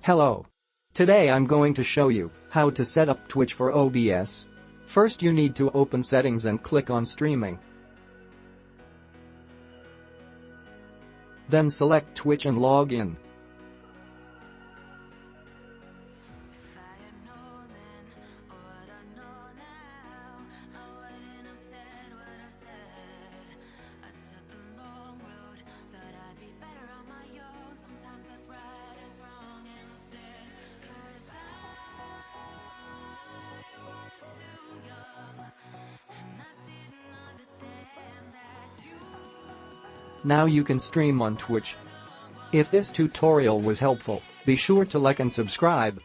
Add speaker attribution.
Speaker 1: Hello. Today I'm going to show you how to set up Twitch for OBS. First you need to open settings and click on streaming. Then select Twitch and log in. Now you can stream on Twitch. If this tutorial was helpful, be sure to like and subscribe.